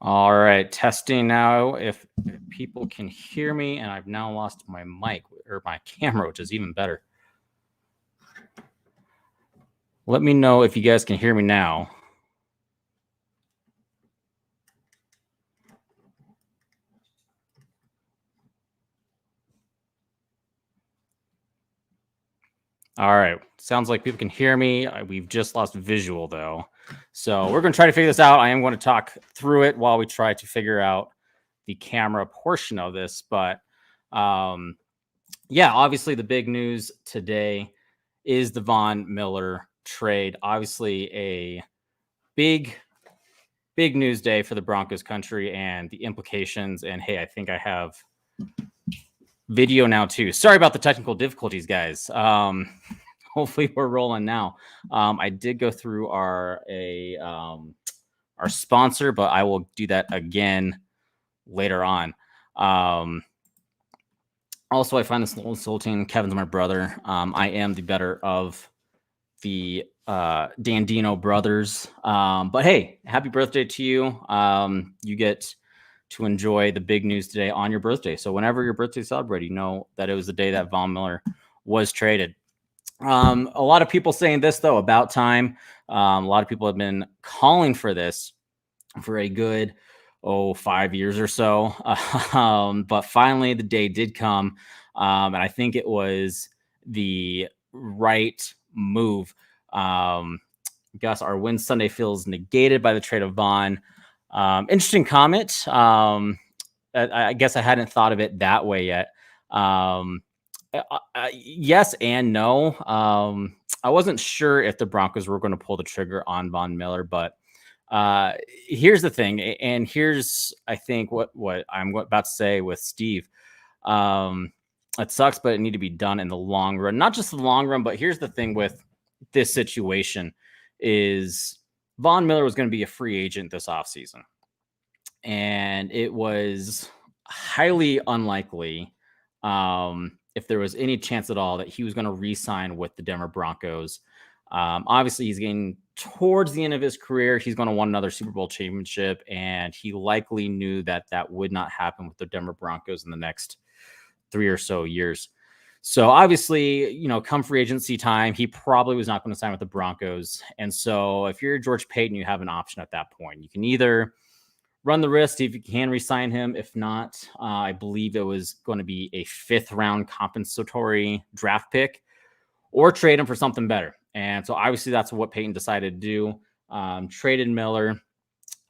All right, testing now if people can hear me, and I've now lost my mic or my camera, which is even better. Let me know if you guys can hear me now. All right, sounds like people can hear me. We've just lost visual though. So we're going to try to figure this out. I am going to talk through it while we try to figure out the camera portion of this. But yeah, obviously the big news today is the Von Miller trade. Obviously a big news day for the Broncos country and the implications. And hey, I think I have video now too. Sorry about the technical difficulties, guys. Hopefully we're rolling now. I did go through our sponsor, but I will do that again later on. Also, I find this a little insulting. Kevin's my brother. I am the better of the Dandino brothers. But hey, happy birthday to you. You get to enjoy the big news today on your birthday. So whenever your birthday is celebrated, you know that it was the day that Von Miller was traded. A lot of people saying this, though, about time. A lot of people have been calling for this for a good 5 years or so. But finally, the day did come. And I think it was the right move. Gus, our win Sunday feels negated by the trade of Von. Interesting comment. I guess I hadn't thought of it that way yet. Yes and no. I wasn't sure if the Broncos were going to pull the trigger on Von Miller, but here's the thing, and here's I think what I'm about to say with Steve. It sucks, but it need to be done in the long run, not just the long run. But here's the thing with this situation is Von Miller was going to be a free agent this offseason, and it was highly unlikely, if there was any chance at all, that he was going to re-sign with the Denver Broncos. Obviously, he's getting towards the end of his career. He's going to want another Super Bowl championship, and he likely knew that that would not happen with the Denver Broncos in the next 3 or so years. So obviously, come free agency time, he probably was not going to sign with the Broncos. And so if you're George Paton, you have an option at that point. You can either run the risk, see if you can re-sign him. If not, I believe it was going to be a 5th round compensatory draft pick, or trade him for something better. And so obviously that's what Paton decided to do. Traded Miller,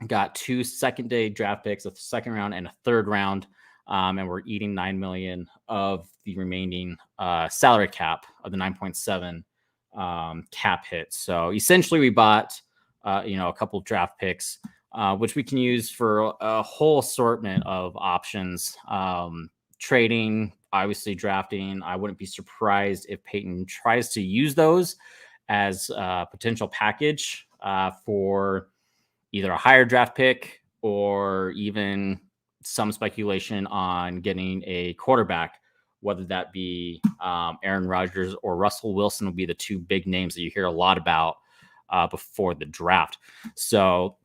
got 2 second-day draft picks, a 2nd round and a 3rd round. And we're eating $9 million of the remaining salary cap of the 9.7 cap hit. So essentially we bought, a couple of draft picks, which we can use for a whole assortment of options. Trading, obviously drafting. I wouldn't be surprised if Paton tries to use those as a potential package for either a higher draft pick or even some speculation on getting a quarterback, whether that be Aaron Rodgers or Russell Wilson will be the 2 big names that you hear a lot about before the draft. So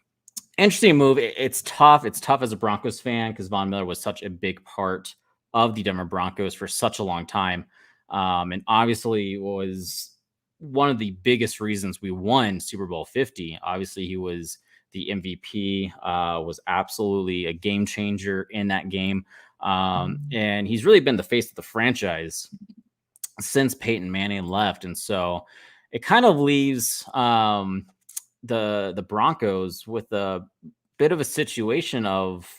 interesting move. It's tough. It's tough as a Broncos fan because Von Miller was such a big part of the Denver Broncos for such a long time. And obviously was one of the biggest reasons we won Super Bowl 50. Obviously he was the MVP, was absolutely a game changer in that game. And he's really been the face of the franchise since Peyton Manning left. And so it kind of leaves the Broncos with a bit of a situation of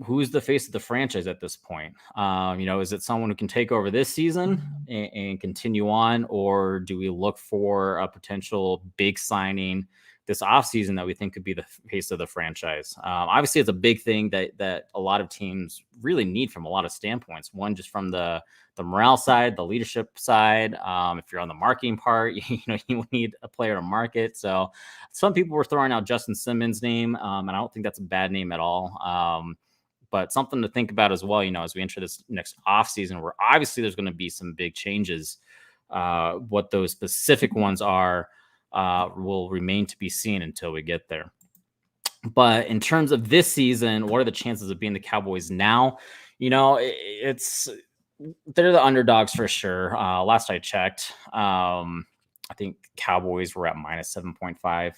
who's the face of the franchise at this point. Is it someone who can take over this season and continue on, or do we look for a potential big signing this offseason that we think could be the face of the franchise? Obviously, it's a big thing that a lot of teams really need from a lot of standpoints. One, just from the morale side, the leadership side. If you're on the marketing part, you need a player to market. So some people were throwing out Justin Simmons' name, and I don't think that's a bad name at all. But something to think about as well, as we enter this next offseason, where obviously there's going to be some big changes. What those specific ones are will remain to be seen until we get there. But in terms of this season, what are the chances of being the Cowboys now? It's they're the underdogs for sure. Last I checked, I think Cowboys were at minus 7.5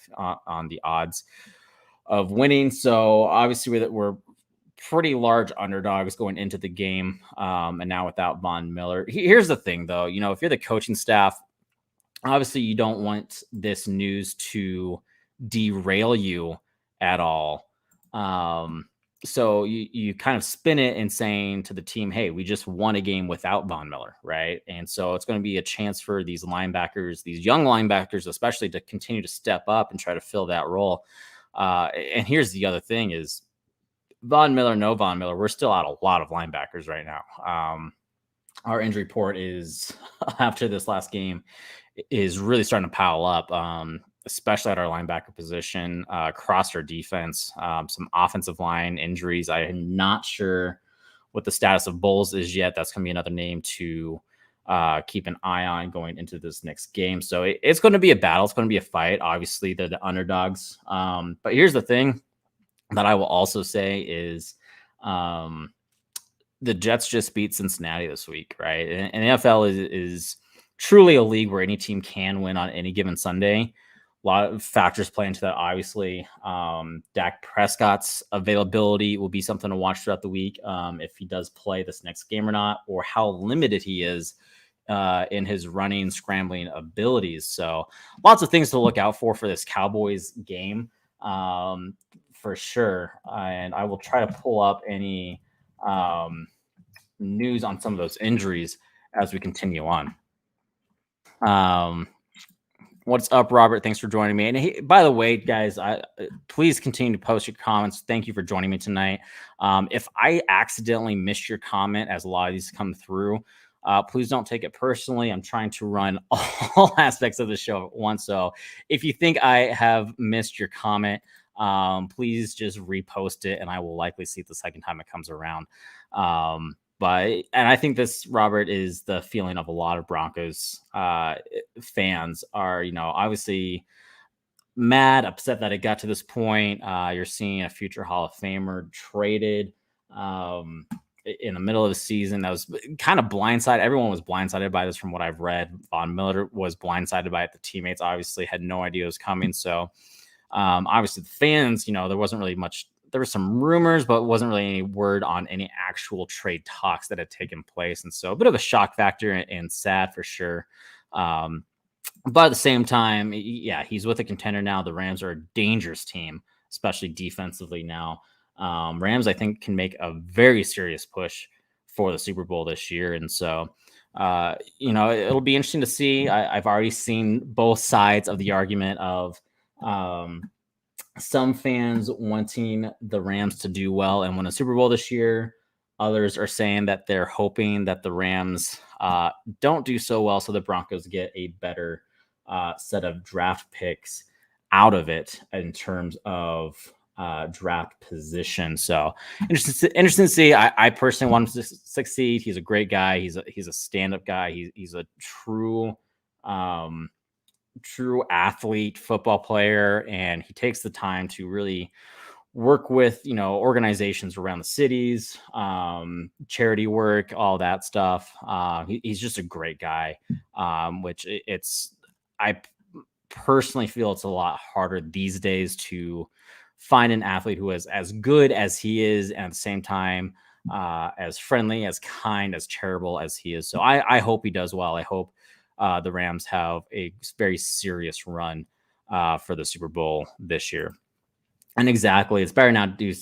on the odds of winning. So obviously we're pretty large underdogs going into the game. And now without Von Miller, here's the thing though, if you're the coaching staff, obviously you don't want this news to derail you at all. So you kind of spin it and saying to the team, hey, we just won a game without Von Miller, right? And so it's going to be a chance for these linebackers, these young linebackers especially, to continue to step up and try to fill that role. And here's the other thing is Von Miller, no Von Miller, we're still out a lot of linebackers right now. Our injury report is after this last game is really starting to pile up, especially at our linebacker position, across our defense, some offensive line injuries. I am not sure what the status of Bowles is yet. That's going to be another name to keep an eye on going into this next game. So it's going to be a battle. It's going to be a fight. Obviously, they're the underdogs. But here's the thing that I will also say is the Jets just beat Cincinnati this week, right? And the NFL is truly a league where any team can win on any given Sunday. A lot of factors play into that. Obviously, Dak Prescott's availability will be something to watch throughout the week, if he does play this next game or not, or how limited he is in his running, scrambling abilities. So lots of things to look out for this Cowboys game, for sure. And I will try to pull up any news on some of those injuries as we continue on. What's up, Robert? Thanks for joining me. And by the way, guys, please continue to post your comments. Thank you for joining me tonight. If I accidentally missed your comment, as a lot of these come through, please don't take it personally. I'm trying to run all aspects of the show at once. So if you think I have missed your comment, please just repost it, and I will likely see it the second time it comes around. And I think this, Robert, is the feeling of a lot of Broncos fans are, obviously mad, upset that it got to this point. You're seeing a future Hall of Famer traded in the middle of the season. That was kind of blindsided. Everyone was blindsided by this from what I've read. Von Miller was blindsided by it. The teammates obviously had no idea it was coming. So obviously the fans, there wasn't really much. There were some rumors, but it wasn't really any word on any actual trade talks that had taken place. And so a bit of a shock factor and sad for sure. But at the same time, yeah, he's with a contender now. The Rams are a dangerous team, especially defensively now. Rams, I think, can make a very serious push for the Super Bowl this year. And so, it'll be interesting to see. I've already seen both sides of the argument of some fans wanting the Rams to do well and win a Super Bowl this year. Others are saying that they're hoping that the Rams don't do so well, so the Broncos get a better set of draft picks out of it in terms of draft position. So interesting to see. I personally want him to succeed. He's a great guy. He's a stand-up guy. He's a true athlete, football player, and he takes the time to really work with organizations around the cities, charity work, all that stuff. He's just a great guy, which I personally feel it's a lot harder these days to find an athlete who is as good as he is, and at the same time as friendly, as kind, as charitable as he is. So I hope he does well. I hope the Rams have a very serious run for the Super Bowl this year. And exactly, it's better now to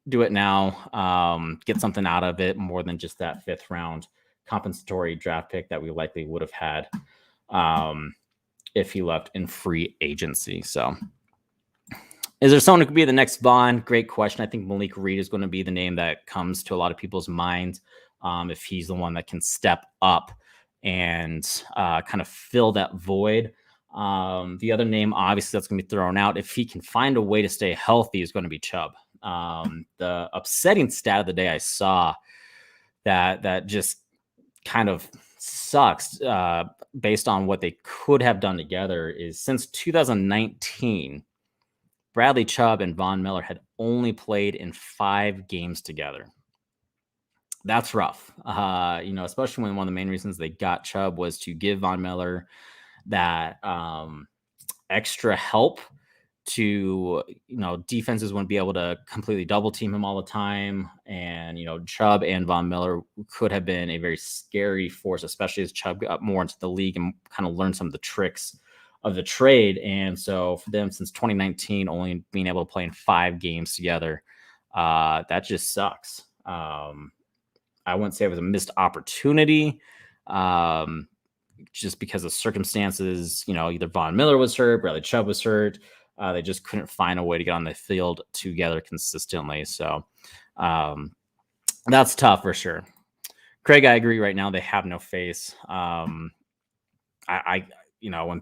do it now, get something out of it more than just that 5th round compensatory draft pick that we likely would have had if he left in free agency. So is there someone who could be the next Vaughn? Great question. I think Malik Reed is going to be the name that comes to a lot of people's minds if he's the one that can step up and kind of fill that void. The other name, obviously, that's going to be thrown out, if he can find a way to stay healthy, is going to be Chubb. The upsetting stat of the day I saw that just kind of sucks based on what they could have done together is since 2019, Bradley Chubb and Von Miller had only played in 5 games together. That's rough. Especially when one of the main reasons they got Chubb was to give Von Miller that extra help to, defenses wouldn't be able to completely double team him all the time. And, Chubb and Von Miller could have been a very scary force, especially as Chubb got more into the league and kind of learned some of the tricks of the trade. And so for them, since 2019, only being able to play in 5 games together, that just sucks. I wouldn't say it was a missed opportunity. Just because of circumstances, either Von Miller was hurt, Bradley Chubb was hurt. They just couldn't find a way to get on the field together consistently. So that's tough for sure. Craig, I agree. Right now, they have no face. When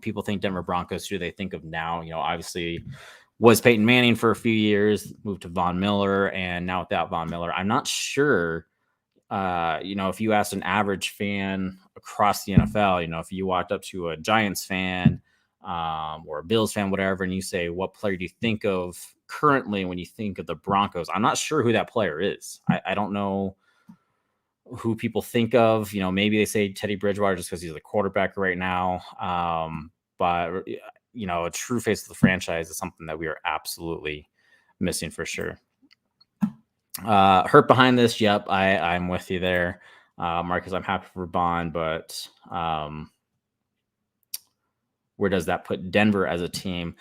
people think Denver Broncos, who do they think of now? Obviously was Peyton Manning for a few years, moved to Von Miller, and now without Von Miller, I'm not sure. If you asked an average fan across the NFL, if you walked up to a Giants fan or a Bills fan, whatever, and you say, what player do you think of currently when you think of the Broncos? I'm not sure who that player is. I don't know who people think of. Maybe they say Teddy Bridgewater just because he's the quarterback right now. But a true face of the franchise is something that we are absolutely missing for sure. Hurt behind this. Yep. I'm with you there. Marcus, I'm happy for Bond, but where does that put Denver as a team?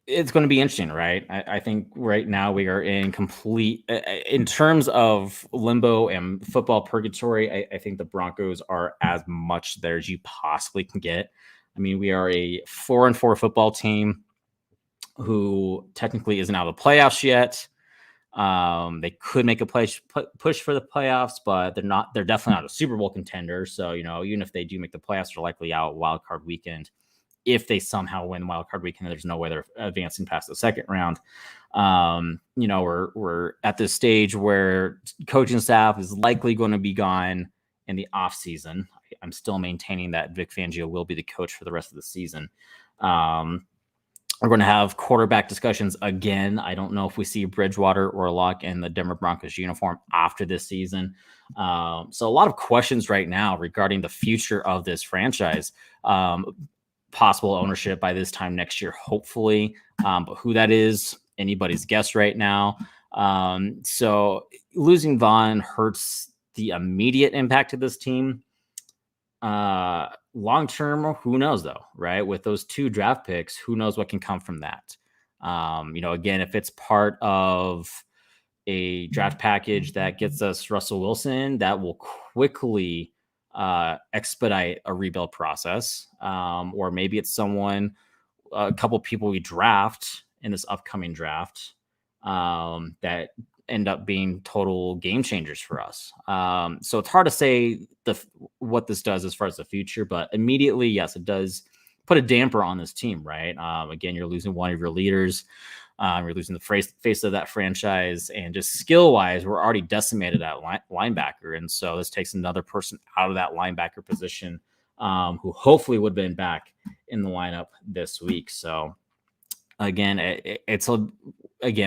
It's going to be interesting, right? I think right now we are in complete, in terms of limbo and football purgatory. I think the Broncos are as much there as you possibly can get. I mean, we are a 4-4 football team who technically isn't out of the playoffs yet. They could make a push for the playoffs, but they're definitely not a Super Bowl contender. So, even if they do make the playoffs, they're likely out wild card weekend. If they somehow win wild card weekend, there's no way they're advancing past the second round. We're at this stage where coaching staff is likely going to be gone in the off season. I'm still maintaining that Vic Fangio will be the coach for the rest of the season. We're going to have quarterback discussions again. I don't know if we see Bridgewater or Luck in the Denver Broncos uniform after this season. So a lot of questions right now regarding the future of this franchise. Possible ownership by this time next year, hopefully. But who that is, anybody's guess right now. So losing Von hurts the immediate impact of this team. Long term, who knows though, right? With those 2 draft picks, who knows what can come from that? Again, if it's part of a draft package that gets us Russell Wilson, that will quickly expedite a rebuild process. Or maybe it's a couple people we draft in this upcoming draft that end up being total game changers for us. So it's hard to say what this does as far as the future, but immediately, yes, it does put a damper on this team, right? Again, you're losing one of your leaders. You're losing the face of that franchise, and just skill-wise, we're already decimated at linebacker, and so this takes another person out of that linebacker position, who hopefully would have been back in the lineup this week. So again,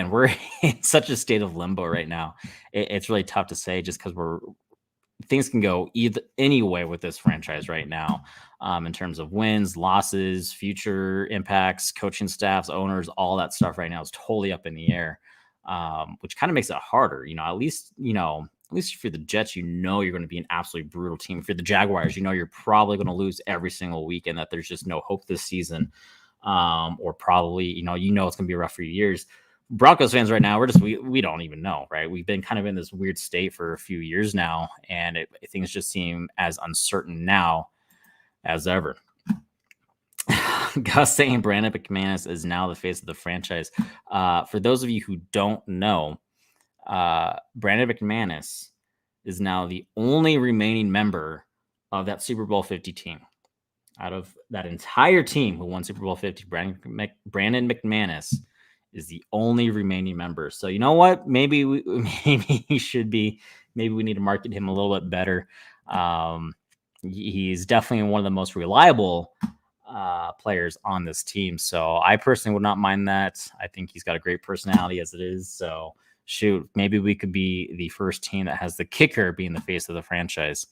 we're in such a state of limbo right now. It's really tough to say, just because things can go any way with this franchise right now, in terms of wins, losses, future impacts, coaching staffs, owners, all that stuff right now is totally up in the air, which kind of makes it harder. At least if you're the Jets, you're going to be an absolutely brutal team. If you're the Jaguars, you're probably going to lose every single week, and that there's just no hope this season. Or probably, it's going to be a rough few years. Broncos fans right now, we don't even know, right? We've been kind of in this weird state for a few years now, and things just seem as uncertain now as ever. Gus saying Brandon McManus is now the face of the franchise. For those of you who don't know, Brandon McManus is now the only remaining member of that Super Bowl 50 team. Out of that entire team who won Super Bowl 50, Brandon McManus is the only remaining member. So you know what? Maybe he should be. Maybe we need to market him a little bit better. He's definitely one of the most reliable players on this team. So I personally would not mind that. I think he's got a great personality as it is. So shoot, maybe we could be the first team that has the kicker being the face of the franchise.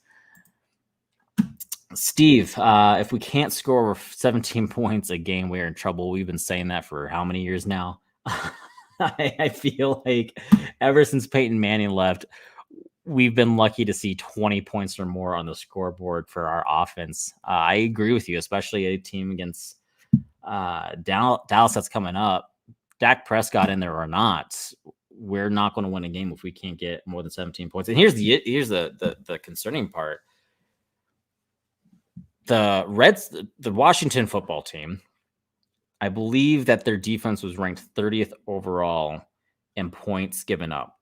Steve, if we can't score over 17 points a game, we're in trouble. We've been saying that for how many years now? I feel like ever since Peyton Manning left, we've been lucky to see 20 points or more on the scoreboard for our offense. I agree with you, especially a team against Dallas that's coming up. Dak Prescott in there or not, we're not going to win a game if we can't get more than 17 points. And here's the concerning part. The Washington football team, I believe that their defense was ranked 30th overall in points given up,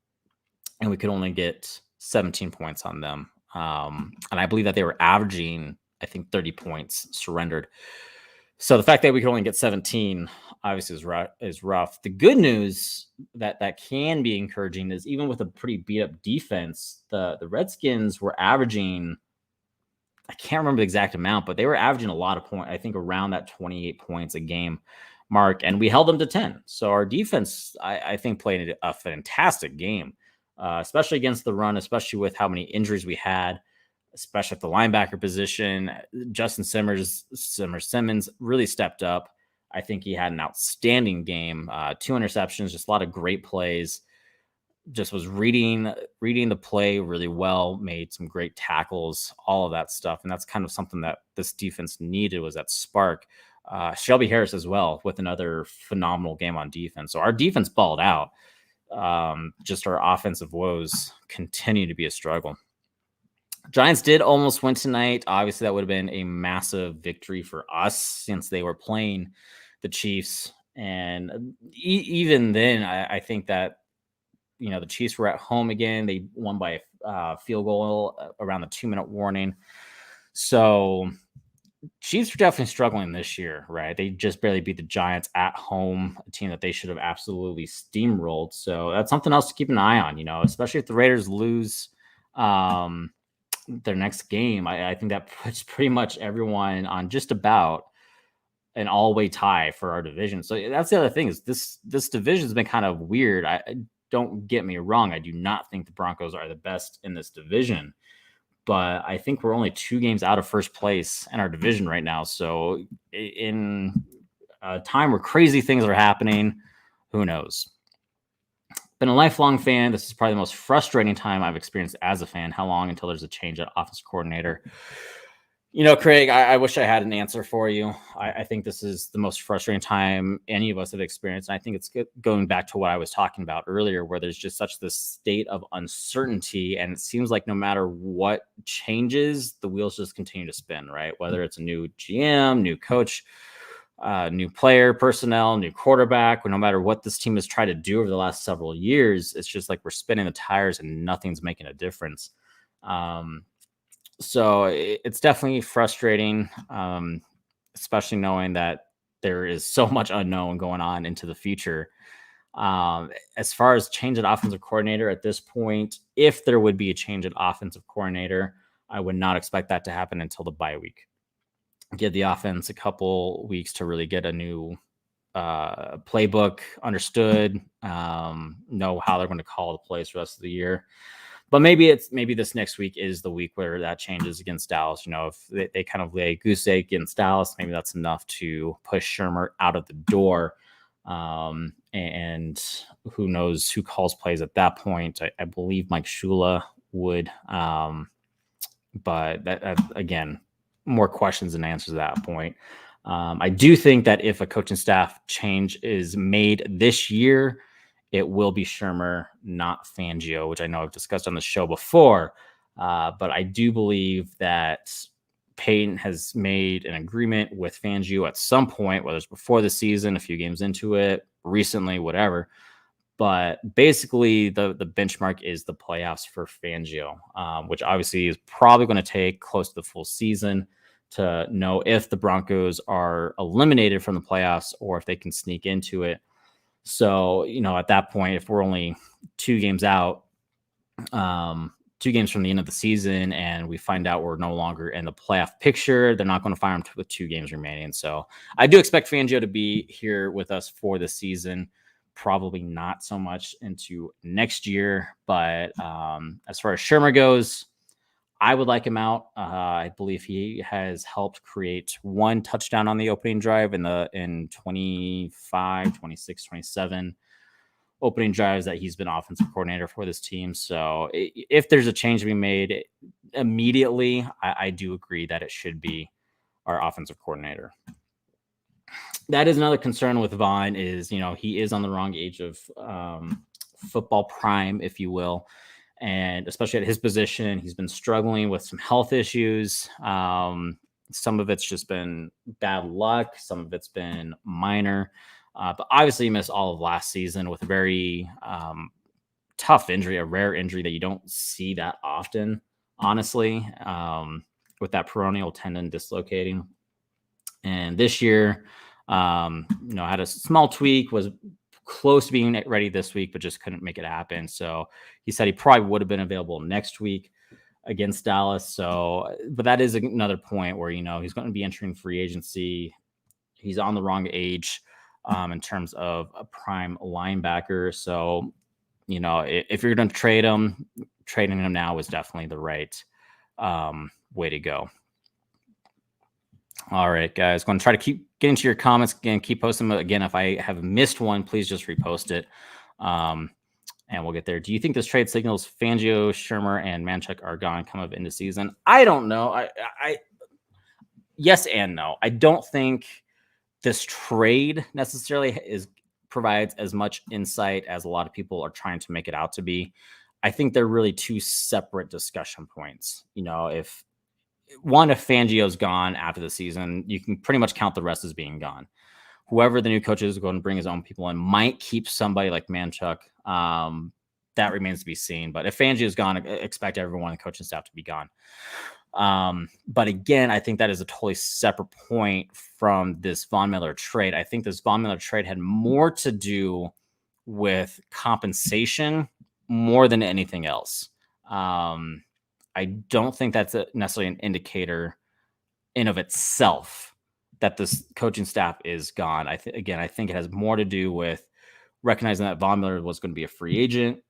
and we could only get 17 points on them. And I believe that they were averaging, I think, 30 points surrendered. So the fact that we could only get 17 obviously is rough. The good news that can be encouraging is even with a pretty beat up defense, the Redskins were averaging, I can't remember the exact amount, but they were averaging a lot of points. I think around that 28 points a game mark, and we held them to 10. So our defense, I think, played a fantastic game, especially against the run, especially with how many injuries we had, especially at the linebacker position. Justin Simmons really stepped up. I think he had an outstanding game, 2 interceptions, just a lot of great plays. Just was reading the play really well, made some great tackles, all of that stuff. And that's kind of something that this defense needed, was that spark. Shelby Harris as well with another phenomenal game on defense. So our defense balled out. Just our offensive woes continue to be a struggle. Giants did almost win tonight. Obviously, that would have been a massive victory for us since they were playing the Chiefs. And even then, I think that, the Chiefs were at home again. They won by a field goal around the 2-minute warning. So Chiefs are definitely struggling this year, right? They just barely beat the Giants at home, a team that they should have absolutely steamrolled. So that's something else to keep an eye on, especially if the Raiders lose their next game. I think that puts pretty much everyone on just about an all-way tie for our division. So that's the other thing, is this division has been kind of weird. Don't get me wrong. I do not think the Broncos are the best in this division, but I think we're only 2 games out of first place in our division right now. So in a time where crazy things are happening, who knows? Been a lifelong fan. This is probably the most frustrating time I've experienced as a fan. How long until there's a change at offensive coordinator? Craig, I wish I had an answer for you. I think this is the most frustrating time any of us have experienced. And I think it's good, going back to what I was talking about earlier, where there's just such this state of uncertainty. And it seems like no matter what changes, the wheels just continue to spin, right? Whether it's a new GM, new coach, new player personnel, new quarterback, no matter what this team has tried to do over the last several years, it's just like we're spinning the tires and nothing's making a difference. So it's definitely frustrating, especially knowing that there is so much unknown going on into the future. As far as change at offensive coordinator at this point, if there would be a change at offensive coordinator, I would not expect that to happen until the bye week. Give the offense a couple weeks to really get a new playbook understood, know how they're going to call the plays for the rest of the year. But maybe this next week is the week where that changes against Dallas. If they kind of lay a goose egg against Dallas, maybe that's enough to push Shurmur out of the door. And who knows who calls plays at that point? I believe Mike Shula would. But that again, more questions than answers at that point. I do think that if a coaching staff change is made this year, it will be Shurmur, not Fangio, which I know I've discussed on the show before. But I do believe that Payton has made an agreement with Fangio at some point, whether it's before the season, a few games into it, recently, whatever. But basically, the benchmark is the playoffs for Fangio, which obviously is probably going to take close to the full season to know if the Broncos are eliminated from the playoffs or if they can sneak into it. So, at that point, if we're only 2 games out, 2 games from the end of the season and we find out we're no longer in the playoff picture, they're not going to fire him with 2 games remaining. So I do expect Fangio to be here with us for the season. Probably not so much into next year, but as far as Shermer goes, I would like him out. I believe he has helped create 1 touchdown on the opening drive in 25, 26, 27 opening drives that he's been offensive coordinator for this team. So if there's a change to be made immediately, I do agree that it should be our offensive coordinator. That is another concern with Vaughn is, he is on the wrong age of football prime, if you will. And especially at his position, he's been struggling with some health issues. Some of it's just been bad luck. Some of it's been minor. But obviously he missed all of last season with a very tough injury, a rare injury that you don't see that often, honestly, with that peroneal tendon dislocating. And this year, had a small tweak, was close to being ready this week, but just couldn't make it happen. So he said he probably would have been available next week against Dallas. So, but that is another point where, he's going to be entering free agency. He's on the wrong age in terms of a prime linebacker. So, if you're going to trade him, trading him now is definitely the right way to go. All right, guys, going to try to keep getting to your comments again. Keep posting them again. If I have missed one, please just repost it, and we'll get there. Do you think this trade signals Fangio, Shermer, and Manchuk are gone come up into season? I don't know. I yes and no. I don't think this trade necessarily provides as much insight as a lot of people are trying to make it out to be. I think they're really 2 separate discussion points. If Fangio's gone after the season, you can pretty much count the rest as being gone. Whoever the new coach is going to bring his own people in, might keep somebody like Manchuk. That remains to be seen. But if Fangio's gone, expect everyone in the coaching staff to be gone. But again, I think that is a totally separate point from this Von Miller trade. I think this Von Miller trade had more to do with compensation more than anything else. I don't think that's necessarily an indicator in of itself that this coaching staff is gone. I think it has more to do with recognizing that Von Miller was going to be a free agent,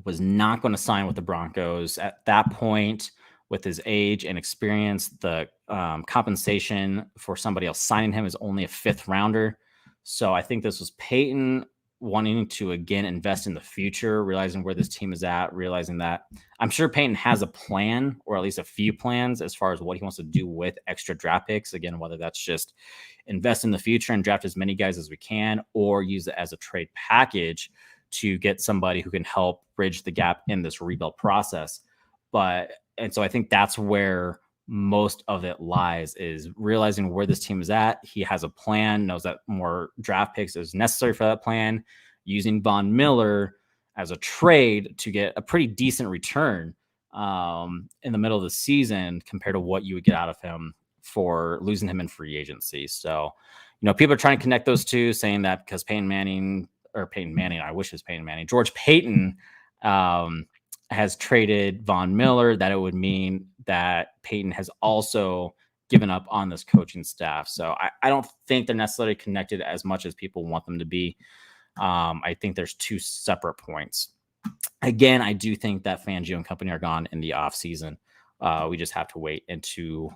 was not going to sign with the Broncos at that point. With his age and experience, the compensation for somebody else signing him is only a 5th rounder. So I think this was Peyton wanting to, again, invest in the future, realizing where this team is at, realizing that I'm sure Peyton has a plan, or at least a few plans, as far as what he wants to do with extra draft picks. Again, whether that's just invest in the future and draft as many guys as we can, or use it as a trade package to get somebody who can help bridge the gap in this rebuild process. And so I think that's where most of it lies, is realizing where this team is at. He has a plan, knows that more draft picks is necessary for that plan, using Von Miller as a trade to get a pretty decent return in the middle of the season compared to what you would get out of him for losing him in free agency. So, people are trying to connect those two, saying that because George Payton has traded Von Miller, that it would mean that Peyton has also given up on this coaching staff. So I don't think they're necessarily connected as much as people want them to be. I think there's 2 separate points. Again, I do think that Fangio and company are gone in the offseason. We just have to wait to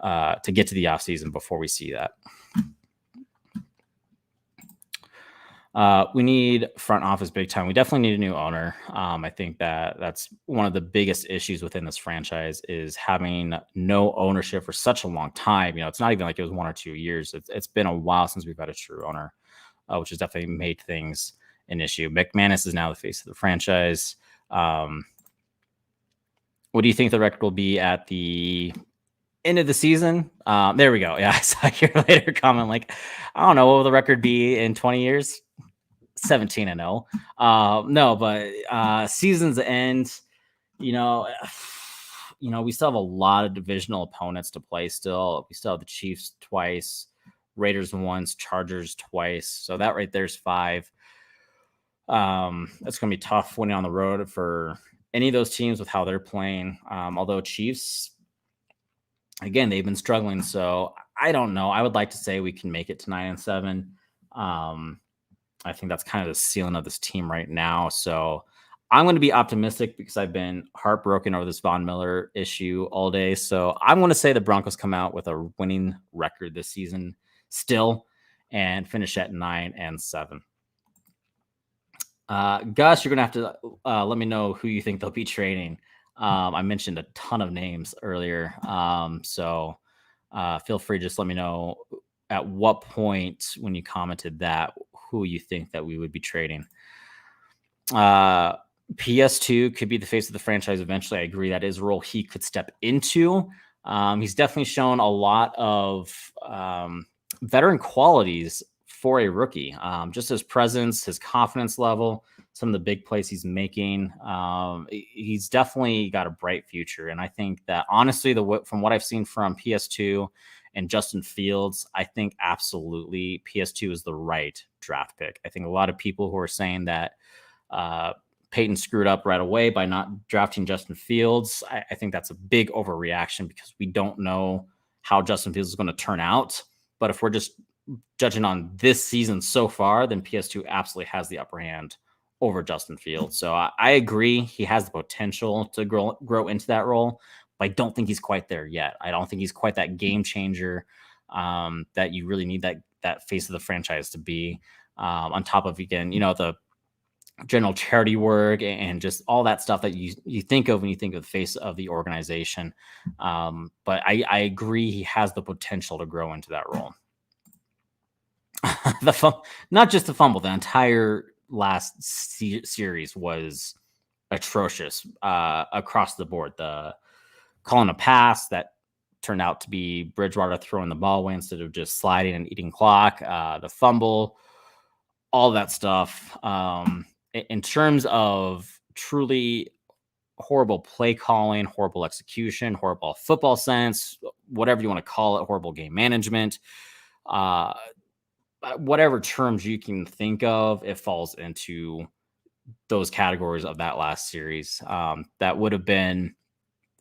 get to the offseason before we see that. We need front office big time. We definitely need a new owner. I think that's one of the biggest issues within this franchise, is having no ownership for such a long time. It's not even like it was 1 or 2 years. It's been a while since we've had a true owner, which has definitely made things an issue. McManus is now the face of the franchise. What do you think the record will be at the end of the season? There we go. Yeah, I saw your later comment. Like, I don't know, what will the record be in 20 years? 17-0. No, but season's end, we still have a lot of divisional opponents to play still. We still have the Chiefs twice, Raiders once, Chargers twice. So that right there's 5. That's going to be tough winning on the road for any of those teams with how they're playing. Although Chiefs, again, they've been struggling. So I don't know. I would like to say we can make it to 9-7. I think that's kind of the ceiling of this team right now. So I'm going to be optimistic because I've been heartbroken over this Von Miller issue all day. So I'm going to say the Broncos come out with a winning record this season still and finish at 9-7. Gus, you're going to have to let me know who you think they'll be trading. I mentioned a ton of names earlier. So feel free to just let me know at what point when you commented that who you think that we would be trading. PS2 could be the face of the franchise eventually. I agree that is a role he could step into. He's definitely shown a lot of veteran qualities for a rookie. Just his presence, his confidence level, some of the big plays he's making. He's definitely got a bright future. And I think that honestly, from what I've seen from PS2 and Justin Fields, I think absolutely PS2 is the right draft pick. I think a lot of people who are saying that Peyton screwed up right away by not drafting Justin Fields, I think that's a big overreaction because we don't know how Justin Fields is going to turn out. But if we're just judging on this season so far, then PS2 absolutely has the upper hand over Justin Fields. So I agree he has the potential to grow into that role, but I don't think he's quite there yet. I don't think he's quite that game changer that you really need that face of the franchise to be. On top of, again, the general charity work and just all that stuff that you think of when you think of the face of the organization. But I agree he has the potential to grow into that role. Not just the fumble, the entire last series was atrocious across the board. The calling a pass that turned out to be Bridgewater throwing the ball away instead of just sliding and eating clock, the fumble, all that stuff. In terms of truly horrible play calling, horrible execution, horrible football sense, whatever you want to call it, horrible game management, whatever terms you can think of, it falls into those categories of that last series. That would have been,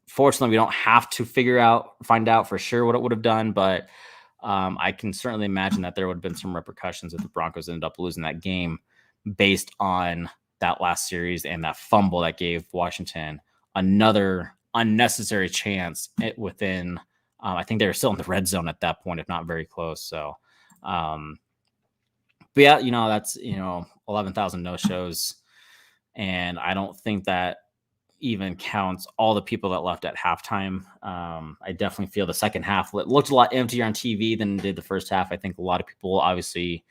fortunately, we don't have to find out for sure what it would have done, but I can certainly imagine that there would have been some repercussions if the Broncos ended up losing that game based on that last series and that fumble that gave Washington another unnecessary chance within, I think they were still in the red zone at that point, if not very close. So, but yeah, that's, 11,000 no-shows. And I don't think that even counts all the people that left at halftime. I definitely feel the second half looked a lot emptier on TV than it did the first half. I think a lot of people obviously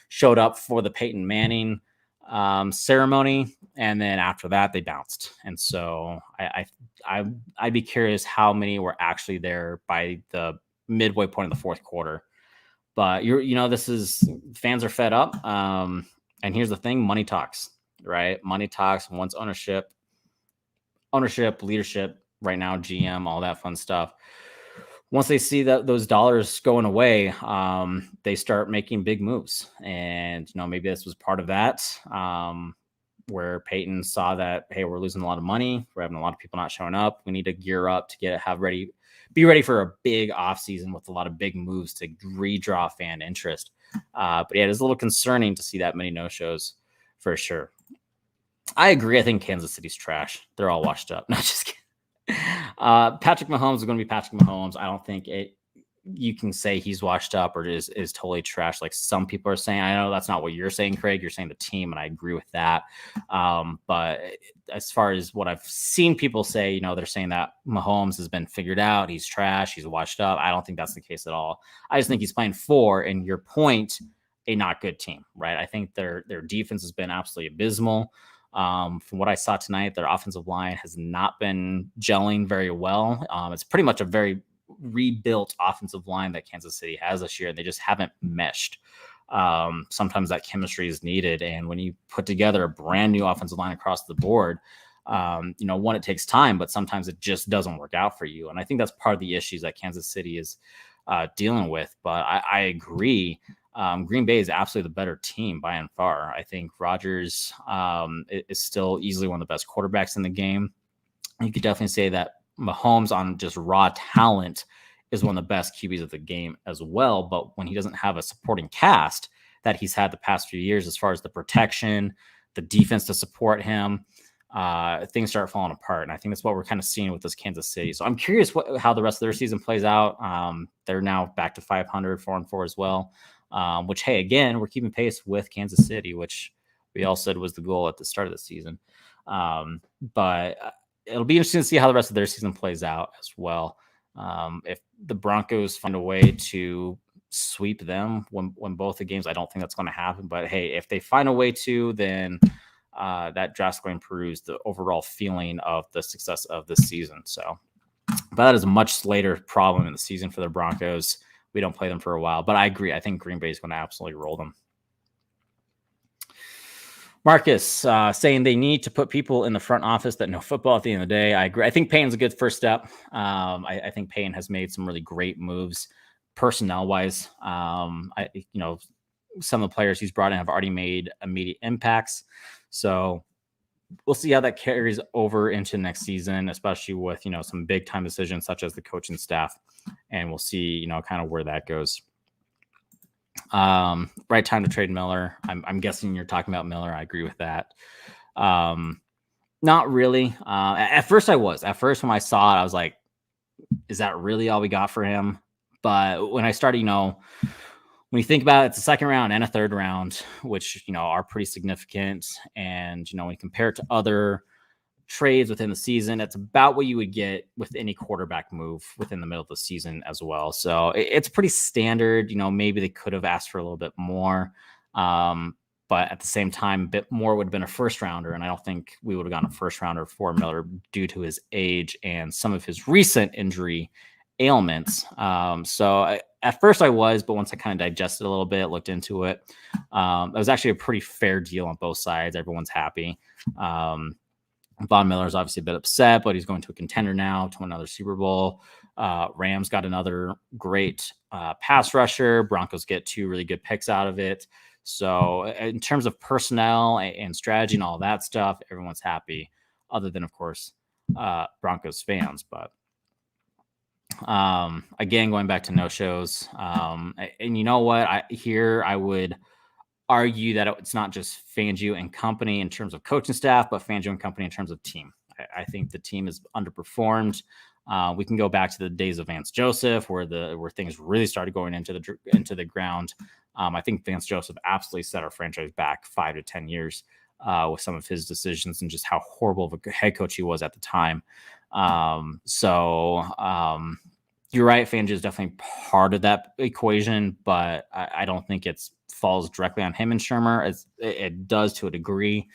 showed up for the Peyton Manning ceremony, and then after that they bounced. And so I'd be curious how many were actually there by the midway point of the fourth quarter. But this is, fans are fed up. And here's the thing: money talks, right? Money talks. Once ownership, leadership, right now GM, all that fun stuff. Once they see that those dollars going away, they start making big moves. And maybe this was part of that, where Peyton saw that, hey, we're losing a lot of money, we're having a lot of people not showing up, we need to gear up to be ready for a big offseason with a lot of big moves to redraw fan interest. But yeah, it is a little concerning to see that many no-shows for sure. I agree. I think Kansas City's trash. They're all washed up. No, just kidding. Patrick Mahomes is going to be Patrick Mahomes. I don't think you can say he's washed up or is totally trash like some people are saying. I know that's not what you're saying, Craig. You're saying the team, and I agree with that. But as far as what I've seen people say, they're saying that Mahomes has been figured out. He's trash. He's washed up. I don't think that's the case at all. I just think he's playing for, and your point, a not good team, right? I think their defense has been absolutely abysmal. From what I saw tonight, their offensive line has not been gelling very well. It's pretty much a very rebuilt offensive line that Kansas City has this year, and they just haven't meshed. Sometimes that chemistry is needed, and when you put together a brand new offensive line across the board, it takes time, but sometimes it just doesn't work out for you. And I think that's part of the issues that Kansas City is dealing with. But I agree. Green Bay is absolutely the better team by and far. I think Rodgers is still easily one of the best quarterbacks in the game. You could definitely say that Mahomes on just raw talent is one of the best QBs of the game as well. But when he doesn't have a supporting cast that he's had the past few years, as far as the protection, the defense to support him, things start falling apart. And I think that's what we're kind of seeing with this Kansas City. So I'm curious how the rest of their season plays out. They're now back to 500, 4-4 as well. Which, hey, again, we're keeping pace with Kansas City, which we all said was the goal at the start of the season. But it'll be interesting to see how the rest of their season plays out as well. If the Broncos find a way to sweep them when both the games, I don't think that's going to happen. But hey, if they find a way to, then that drastically improves the overall feeling of the success of this season. So, but that is a much later problem in the season for the Broncos. We don't play them for a while, but I agree. I think Green Bay is going to absolutely roll them. Marcus saying they need to put people in the front office that know football at the end of the day. I agree. I think Payton's a good first step. I think Payton has made some really great moves personnel-wise. Some of the players he's brought in have already made immediate impacts. So we'll see how that carries over into next season, especially with, some big time decisions such as the coaching staff. And we'll see, kind of where that goes. Right time to trade Miller. I'm guessing you're talking about Miller. I agree with that. Not really. At first when I saw it, I was like, is that really all we got for him? But when I started, when you think about it, it's a second round and a third round, which, are pretty significant. And, when you compare it to other trades within the season, it's about what you would get with any quarterback move within the middle of the season as well. So it's pretty standard. Maybe they could have asked for a little bit more. But at the same time, a bit more would have been a first rounder. And I don't think we would have gotten a first rounder for Miller due to his age and some of his recent injury ailments. At first I was, but once I kind of digested a little bit, looked into it, it was actually a pretty fair deal on both sides. Everyone's happy. Von Miller is obviously a bit upset, but he's going to a contender now to another Super Bowl. Rams got another great pass rusher. Broncos get 2 really good picks out of it. So in terms of personnel and strategy and all that stuff, everyone's happy, other than, of course, Broncos fans. But again, going back to no-shows, and you know what? I would argue that it's not just Fangio and company in terms of coaching staff, but Fangio and company in terms of team. I think the team is underperformed. We can go back to the days of Vance Joseph, where things really started going into the ground. I think Vance Joseph absolutely set our franchise back 5 to 10 years with some of his decisions and just how horrible of a head coach he was at the time. You're right. Fangio is definitely part of that equation, but I don't think it falls directly on him and Shermer. It does to a degree,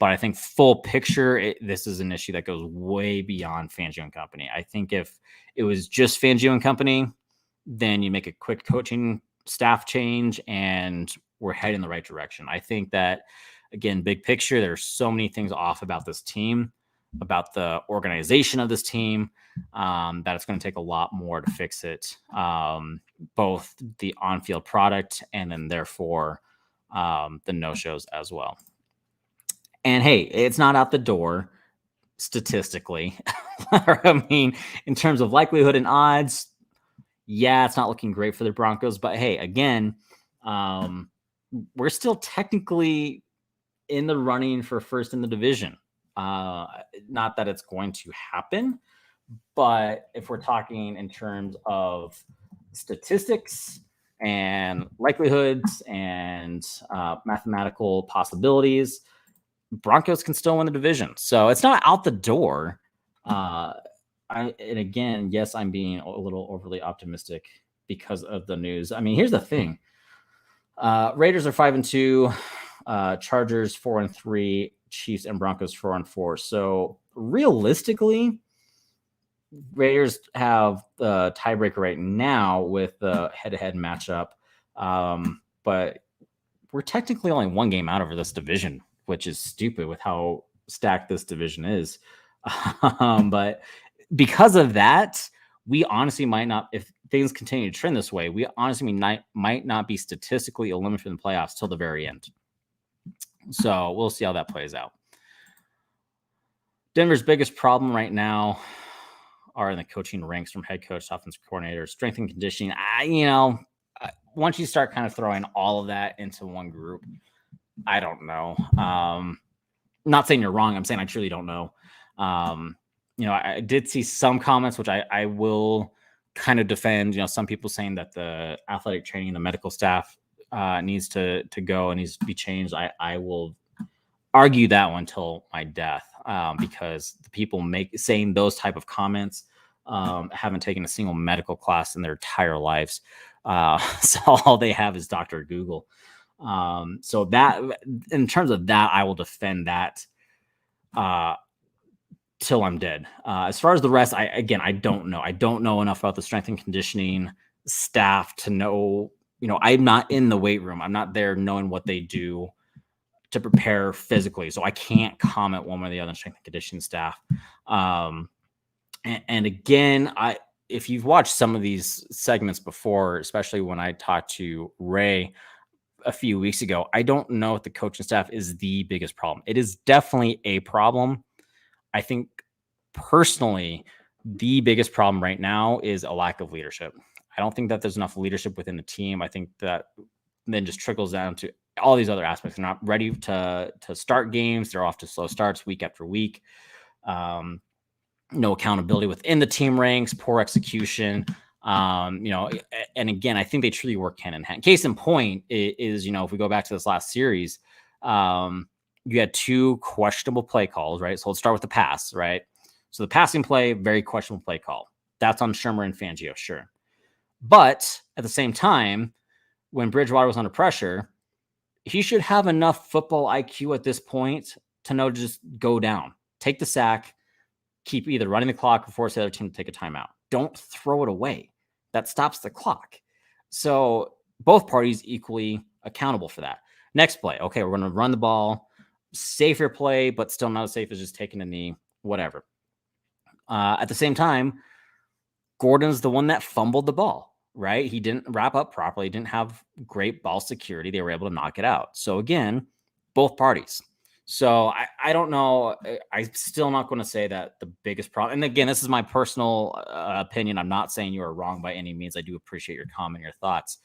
but I think full picture, this is an issue that goes way beyond Fangio and company. I think if it was just Fangio and company, then you make a quick coaching staff change and we're heading in the right direction. I think that, again, big picture, there's so many things off about this team, about the organization of this team, that it's going to take a lot more to fix it, both the on-field product and then therefore the no-shows as well. And hey, it's not out the door statistically. I mean, in terms of likelihood and odds, yeah, it's not looking great for the Broncos, but hey, again, we're still technically in the running for first in the division. Not that it's going to happen, but if we're talking in terms of statistics and likelihoods and mathematical possibilities, Broncos can still win the division. So it's not out the door. And again, yes, I'm being a little overly optimistic because of the news. I mean, here's the thing. Raiders are 5-2, Chargers 4-3, Chiefs and Broncos 4-4. So realistically, Raiders have the tiebreaker right now with the head-to-head matchup. But we're technically only one game out over this division, which is stupid with how stacked this division is. But because of that, we honestly might not, if things continue to trend this way, we honestly might not be statistically eliminated from the playoffs till the very end. So we'll see how that plays out. Denver's biggest problem right now are in the coaching ranks, from head coach, offensive coordinator, strength and conditioning. Once you start kind of throwing all of that into one group, I don't know. Not saying you're wrong. I'm saying I truly don't know. I did see some comments, which I will kind of defend. Some people saying that the athletic training, the medical staff needs to go and needs to be changed. I will argue that one till my death, because the people saying those type of comments haven't taken a single medical class in their entire lives. So all they have is Dr. Google. So that, in terms of that, I will defend that till I'm dead. As far as the rest, I don't know. I don't know enough about the strength and conditioning staff to know. I'm not in the weight room. I'm not there knowing what they do to prepare physically, so I can't comment one way or the other on strength and conditioning staff. And again, if you've watched some of these segments before, especially when I talked to Ray a few weeks ago, I don't know if the coaching staff is the biggest problem. It is definitely a problem. I think personally, the biggest problem right now is a lack of leadership. I don't think that there's enough leadership within the team. I think that then just trickles down to all these other aspects. They're not ready to start games. They're off to slow starts week after week. No accountability within the team ranks, poor execution. And again, I think they truly work hand in hand. Case in point is, if we go back to this last series, you had two questionable play calls, right? So let's start with the pass, right? So the passing play, very questionable play call. That's on Shermer and Fangio, sure. But at the same time, when Bridgewater was under pressure, he should have enough football IQ at this point to know to just go down, take the sack, keep either running the clock or force the other team to take a timeout. Don't throw it away. That stops the clock. So both parties equally accountable for that. Next play. Okay, we're going to run the ball. Safer play, but still not as safe as just taking a knee, whatever. At the same time, Gordon's the one that fumbled the ball, right? He didn't wrap up properly, didn't have great ball security. They were able to knock it out. So again, both parties. So I don't know. I'm still not going to say that the biggest problem, and again, this is my personal opinion. I'm not saying you are wrong by any means. I do appreciate your comment, your thoughts.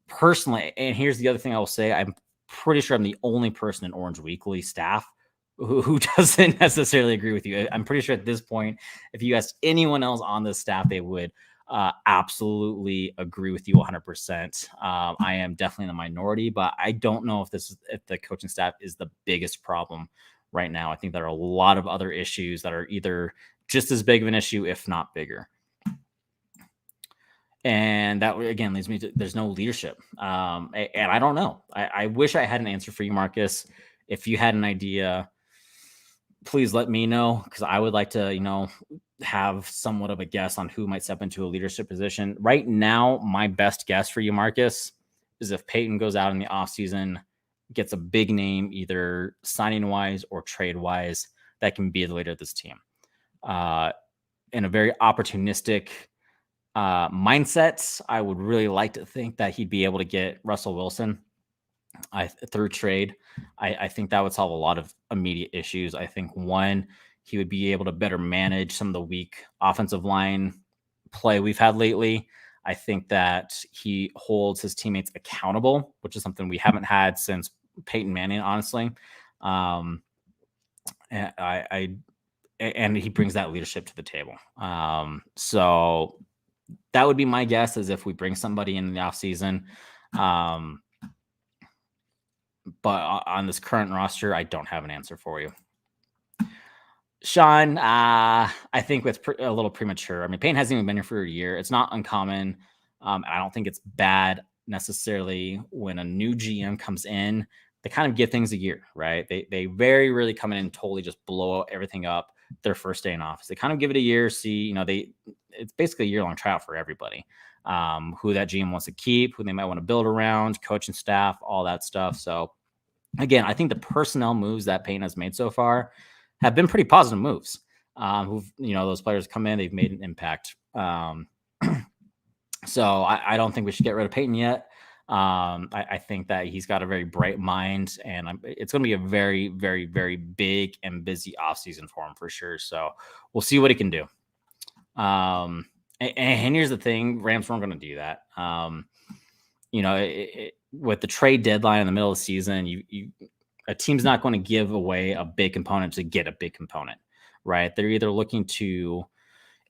Personally, and here's the other thing I will say, I'm pretty sure I'm the only person in Orange Weekly staff who doesn't necessarily agree with you. I'm pretty sure at this point, if you asked anyone else on the staff, they would absolutely agree with you 100%. I am definitely in the minority, but I don't know if the coaching staff is the biggest problem right now. I think there are a lot of other issues that are either just as big of an issue, if not bigger. And that, again, leads me to there's no leadership. And I don't know. I wish I had an answer for you, Marcus. If you had an idea, please let me know, because I would like to, have somewhat of a guess on who might step into a leadership position. Right now, my best guess for you, Marcus, is if Peyton goes out in the offseason, gets a big name, either signing-wise or trade-wise, that can be the leader of this team. In a very opportunistic mindset, I would really like to think that he'd be able to get Russell Wilson through trade. I think that would solve a lot of immediate issues. I think, one, he would be able to better manage some of the weak offensive line play we've had lately. I think that he holds his teammates accountable, which is something we haven't had since Peyton Manning, honestly. And he brings that leadership to the table. So that would be my guess, is if we bring somebody in the offseason. But on this current roster, I don't have an answer for you. Sean, I think it's a little premature. I mean, Payne hasn't even been here for a year. It's not uncommon. I don't think it's bad necessarily when a new GM comes in. They kind of give things a year, right? They very rarely come in and totally just blow everything up their first day in office. They kind of give it a year, see, it's basically a year-long tryout for everybody. Who that GM wants to keep, who they might want to build around, coaching staff, all that stuff. So again, I think the personnel moves that Payne has made so far have been pretty positive moves. Those players come in, they've made an impact. So I don't think we should get rid of Peyton yet. I think that he's got a very bright mind, and it's going to be a very, very, very big and busy offseason for him for sure. So we'll see what he can do. And here's the thing: Rams weren't going to do that. With the trade deadline in the middle of the season, a team's not going to give away a big component to get a big component, right? They're either looking to,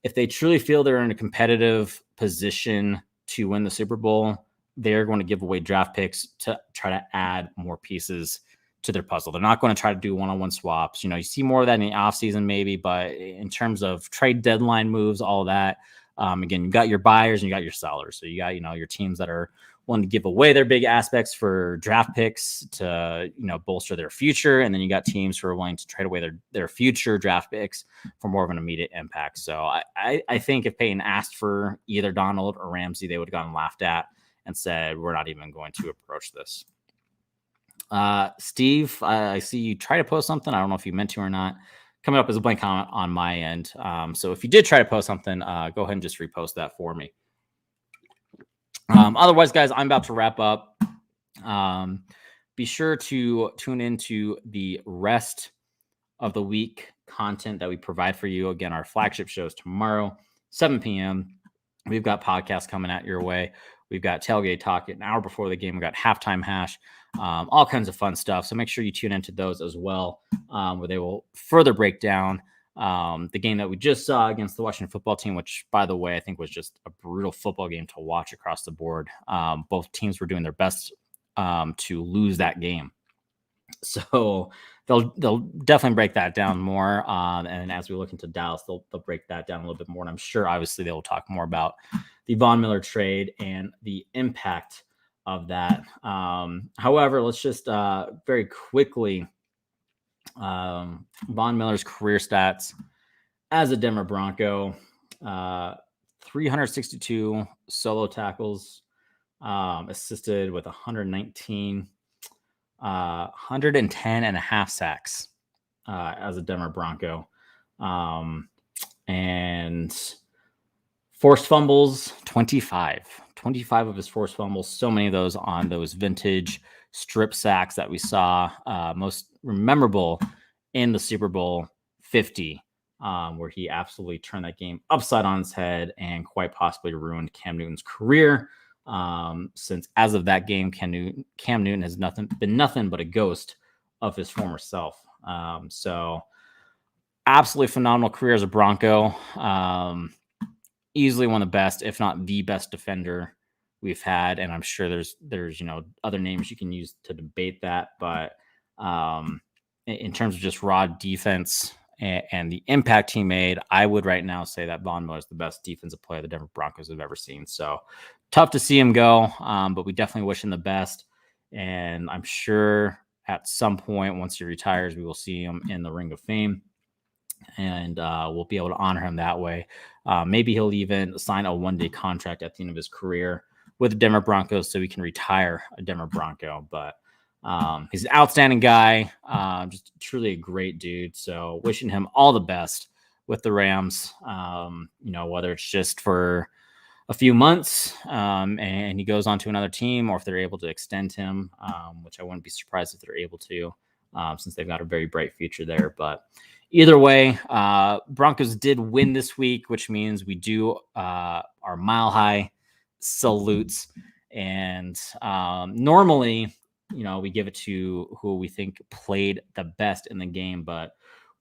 if they truly feel they're in a competitive position to win the Super Bowl, they're going to give away draft picks to try to add more pieces to their puzzle. They're not going to try to do one-on-one swaps. You see more of that in the offseason maybe, but in terms of trade deadline moves, all of that, again, you got your buyers and you got your sellers. So you got, your teams that are wanting to give away their big aspects for draft picks to, bolster their future. And then you got teams who are willing to trade away their future draft picks for more of an immediate impact. So I think if Peyton asked for either Donald or Ramsey, they would have gotten laughed at and said, we're not even going to approach this. Steve, I see you try to post something. I don't know if you meant to or not. Coming up as a blank comment on my end. So if you did try to post something, go ahead and just repost that for me. Otherwise, guys, I'm about to wrap up. Be sure to tune into the rest of the week content that we provide for you. Again, our flagship shows tomorrow, 7 p.m. We've got podcasts coming out your way. We've got Tailgate Talk an hour before the game. We've got Halftime Hash, all kinds of fun stuff. So make sure you tune into those as well, where they will further break down the game that we just saw against the Washington football team, which, by the way, I think was just a brutal football game to watch across the board. Both teams were doing their best to lose that game. So they'll definitely break that down more. And as we look into Dallas, they'll break that down a little bit more. And I'm sure, obviously, they will talk more about the Von Miller trade and the impact of that. However, let's just very quickly, Von Miller's career stats as a Denver Bronco, 362 solo tackles, assisted with 119, 110 and a half sacks as a Denver Bronco. And forced fumbles, 25 of his forced fumbles. So many of those on those vintage strip sacks that we saw, most memorable in the Super Bowl 50, where he absolutely turned that game upside on its head and quite possibly ruined Cam Newton's career. Since as of that game, Cam Newton has been nothing but a ghost of his former self. So absolutely phenomenal career as a Bronco. Easily one of the best, if not the best defender we've had. And I'm sure there's other names you can use to debate that. But in terms of just raw defense and the impact he made, I would right now say that Von Miller is the best defensive player the Denver Broncos have ever seen. So tough to see him go, but we definitely wish him the best. And I'm sure at some point, once he retires, we will see him in the Ring of Fame. And we'll be able to honor him that way. Maybe he'll even sign a one-day contract at the end of his career with the Denver Broncos so he can retire a Denver Bronco. But he's an outstanding guy, just truly a great dude. So wishing him all the best with the Rams, whether it's just for a few months and he goes on to another team, or if they're able to extend him, which I wouldn't be surprised if they're able to, since they've got a very bright future there. But either way, Broncos did win this week, which means we do our Mile High salutes. And normally, we give it to who we think played the best in the game. But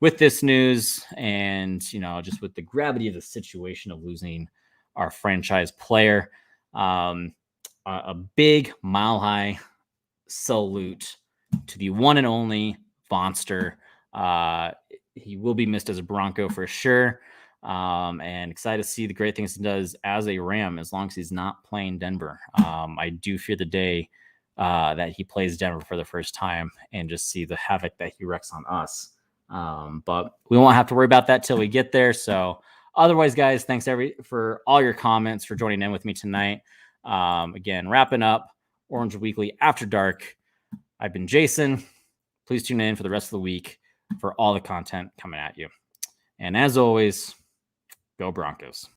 with this news and, just with the gravity of the situation of losing our franchise player, a big Mile High salute to the one and only Vonster. He will be missed as a Bronco for sure. And excited to see the great things he does as a Ram, as long as he's not playing Denver. I do fear the day that he plays Denver for the first time and just see the havoc that he wreaks on us. But we won't have to worry about that till we get there. So otherwise, guys, thanks for all your comments, for joining in with me tonight. Again, wrapping up Orange Weekly After Dark. I've been Jason. Please tune in for the rest of the week for all the content coming at you. And as always, go Broncos.